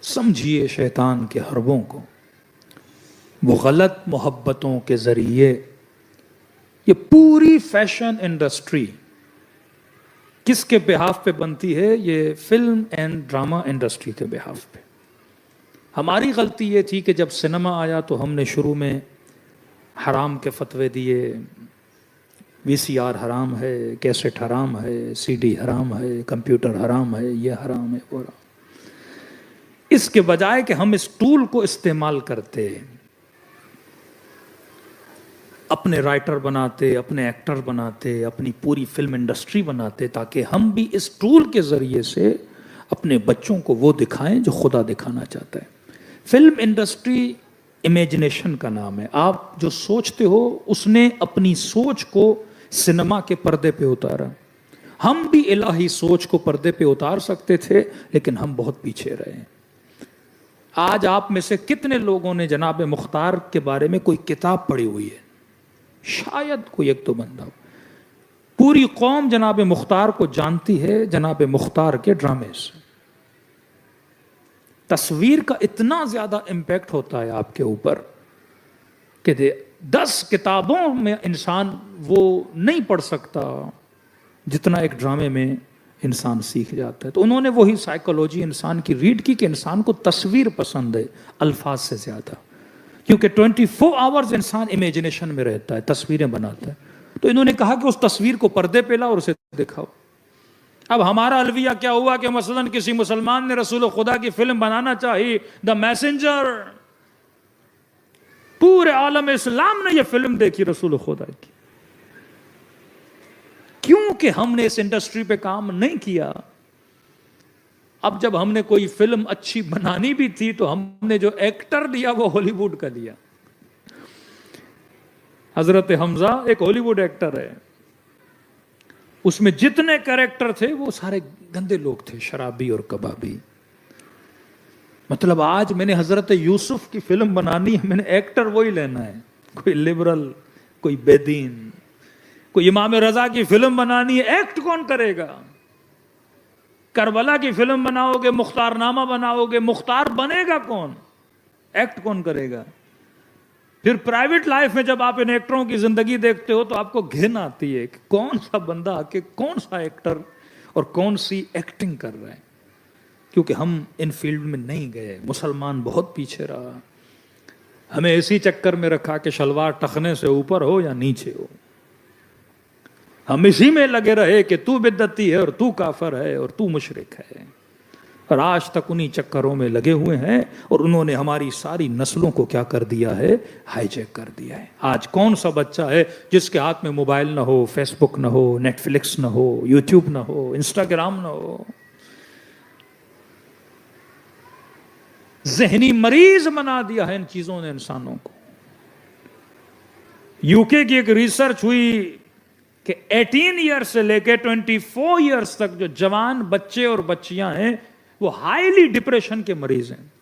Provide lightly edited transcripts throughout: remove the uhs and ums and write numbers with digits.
समझिए शैतान के हरबों को। वो गलत मोहब्बतों के जरिए ये पूरी फैशन इंडस्ट्री किसके बिहाफ पे बनती है? ये फिल्म एंड ड्रामा इंडस्ट्री के बिहाफ पे। हमारी गलती ये थी कि जब सिनेमा आया तो हमने शुरू में हराम के फतवे दिए। वीसीआर हराम है, कैसेट हराम है, सीडी हराम है, कंप्यूटर हराम है, ये हराम है, वो हराम। इसके बजाय कि हम इस टूल को इस्तेमाल करते, अपने राइटर बनाते, अपने एक्टर बनाते, अपनी पूरी फिल्म इंडस्ट्री बनाते, ताकि हम भी इस टूल के जरिए से अपने बच्चों को वो दिखाएं जो खुदा दिखाना चाहता है। फिल्म इंडस्ट्री इमेजिनेशन का नाम है। आप जो सोचते हो उसने अपनी सोच को सिनेमा के पर्दे पे उतारा। हम भी इलाही सोच को पर्दे पे उतार सकते थे, लेकिन हम बहुत पीछे रहे। आज आप में से कितने लोगों ने जनाब मुख्तार के बारे में कोई किताब पढ़ी हुई है? शायद कोई एक तो बंदा हो। पूरी कौम जनाब मुख्तार को जानती है जनाब मुख्तार के ड्रामे से। तस्वीर का इतना ज्यादा इम्पैक्ट होता है आपके ऊपर कि 10 किताबों में इंसान वो नहीं पढ़ सकता जितना एक ड्रामे में इंसान सीख जाता है। तो उन्होंने वही साइकोलॉजी इंसान की रीड की कि इंसान को तस्वीर पसंद है अल्फाज से ज्यादा, क्योंकि 24 आवर्स इंसान इमेजिनेशन में रहता है, तस्वीरें बनाता है। तो इन्होंने कहा कि उस तस्वीर को पर्दे पे लाओ और उसे दिखाओ। अब हमारा अलविया क्या हुआ कि मसलन किसी मुसलमान ने रसूल खुदा की फिल्म बनाना चाहिए, द मैसेंजर। पूरे आलम इस्लाम ने यह फिल्म देखी रसूल खुदा की, क्योंकि हमने इस इंडस्ट्री पे काम नहीं किया। अब जब हमने कोई फिल्म अच्छी बनानी भी थी तो हमने जो एक्टर लिया वो हॉलीवुड का लिया। हजरत हमजा एक हॉलीवुड एक्टर है, उसमें जितने कैरेक्टर थे वो सारे गंदे लोग थे, शराबी और कबाबी। मतलब आज मैंने हजरत यूसुफ की फिल्म बनानी है, मैंने एक्टर वही लेना है, कोई लिबरल, कोई बेदीन। कोई इमाम रजा की फिल्म बनानी है, एक्ट कौन करेगा? करबला की फिल्म बनाओगे, मुख्तारनामा बनाओगे, मुख्तार बनेगा कौन? एक्ट कौन करेगा? फिर प्राइवेट लाइफ में जब आप इन एक्टरों की जिंदगी देखते हो तो आपको घिन आती है कि कौन सा बंदा आके कौन सा एक्टर और कौन सी एक्टिंग कर रहा है, क्योंकि हम इन फील्ड में नहीं गए। मुसलमान बहुत पीछे रहा, हमें इसी चक्कर में रखा कि शलवार टखने से ऊपर हो या नीचे हो। हम इसी में लगे रहे कि तू बिद्दती है और तू काफर है और तू मुशरिक है, और आज तक उन्हीं चक्करों में लगे हुए हैं। और उन्होंने हमारी सारी नस्लों को क्या कर दिया है? हाईजैक कर दिया है। आज कौन सा बच्चा है जिसके हाथ में मोबाइल ना हो, फेसबुक ना हो, नेटफ्लिक्स ना हो, यूट्यूब ना हो, इंस्टाग्राम ना हो? जहनी मरीज बना दिया है इन चीजों ने इंसानों को। यूके की एक रिसर्च हुई कि 18 ईयर्स से लेकर 24 ईयर्स तक जो जवान बच्चे और बच्चियां हैं वो हाईली डिप्रेशन के मरीज हैं।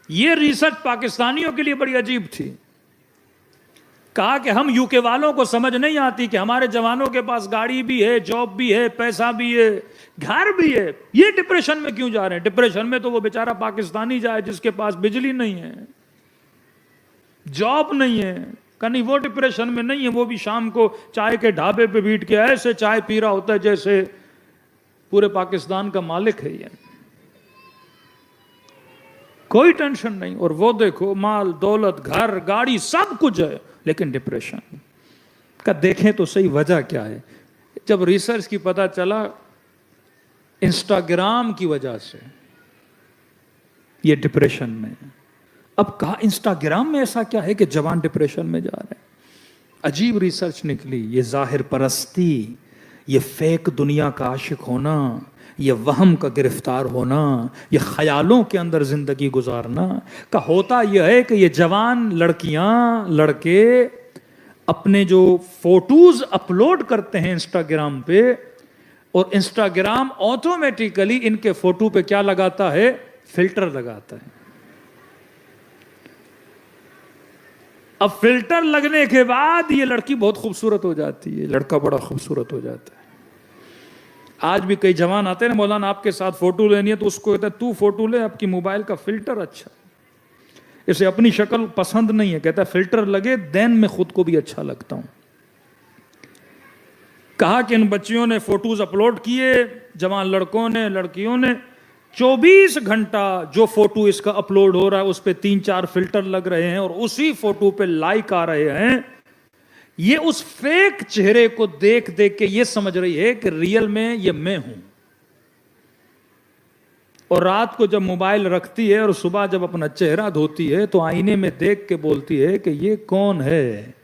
यह रिसर्च पाकिस्तानियों के लिए बड़ी अजीब थी। कहा कि हम यूके वालों को समझ नहीं आती कि हमारे जवानों के पास गाड़ी भी है, जॉब भी है, पैसा भी है, घर भी है, ये डिप्रेशन में क्यों जा रहे हैं? डिप्रेशन में तो वो बेचारा पाकिस्तानी जाए जिसके पास बिजली नहीं है, जॉब नहीं है। कहीं वो डिप्रेशन में नहीं है, वो भी शाम को चाय के ढाबे पे बैठ के ऐसे चाय पी रहा होता है जैसे पूरे पाकिस्तान का मालिक है। ये कोई टेंशन नहीं, और वो देखो माल दौलत, घर, गाड़ी, सब कुछ है, लेकिन डिप्रेशन का देखें तो सही वजह क्या है? जब रिसर्च की पता चला इंस्टाग्राम की वजह से ये डिप्रेशन में। अब कहा इंस्टाग्राम में ऐसा क्या है कि जवान डिप्रेशन में जा रहे हैं? अजीब रिसर्च निकली। ये जाहिर परस्ती, ये फेक दुनिया का आशिक होना, ये वहम का गिरफ्तार होना, ये ख्यालों के अंदर जिंदगी गुजारना का होता यह है कि ये जवान लड़कियां, लड़के अपने जो फोटोज अपलोड करते हैं इंस्टाग्राम पे, और इंस्टाग्राम ऑटोमेटिकली इनके फोटो पे क्या लगाता है? फिल्टर लगाता है। अब फिल्टर लगने के बाद ये लड़की बहुत खूबसूरत हो जाती है, लड़का बड़ा खूबसूरत हो जाता है। आज भी कई जवान आते हैं ना, मौलाना आपके साथ फोटो लेनी है, तो उसको कहता है तू फोटो ले, आपकी मोबाइल का फिल्टर अच्छा है, इसे अपनी शक्ल पसंद नहीं है, कहता है फिल्टर लगे देन मैं खुद को भी अच्छा लगता हूं। कहा कि इन बच्चियों ने फोटोज अपलोड किए, जवान लड़कों ने लड़कियों ने, 24 घंटा जो फोटो इसका अपलोड हो रहा है उस पे 3-4 फिल्टर लग रहे हैं और उसी फोटो पे लाइक आ रहे हैं। ये उस फेक चेहरे को देख देख के ये समझ रही है कि रियल में ये मैं हूं। और रात को जब मोबाइल रखती है और सुबह जब अपना चेहरा धोती है तो आईने में देख के बोलती है कि ये कौन है,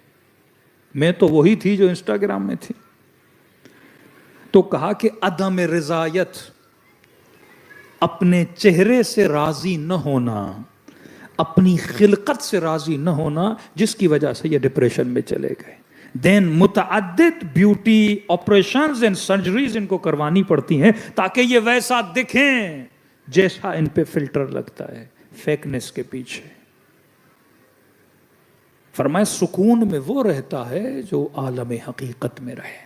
मैं तो वही थी जो इंस्टाग्राम में थी। तो कहा कि अदम रिजायत, अपने चेहरे से राजी न होना, अपनी खिलकत से राजी न होना, जिसकी वजह से ये डिप्रेशन में चले गए। देन मुतअद्दिद ब्यूटी ऑपरेशंस एंड सर्जरीज इनको करवानी पड़ती हैं ताकि ये वैसा दिखें जैसा इन पे फिल्टर लगता है फेकनेस के पीछे। फरमाए सुकून में वो रहता है जो आलम हकीकत में रहे।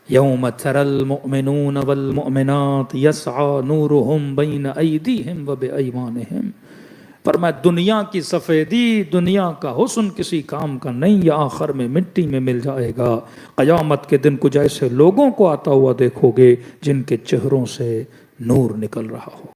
यौम तरल मुमिनून वल मुमिनात यस्आ नूरुहुम बैन अयदीहिम व बिअयमानिहिम। फरमाया दुनिया की सफेदी, दुनिया का हुस्न किसी काम का नहीं, या आखिर में मिट्टी में मिल जाएगा। क़यामत के दिन कुछ ऐसे लोगों को आता हुआ देखोगे जिनके चेहरों से नूर निकल रहा हो।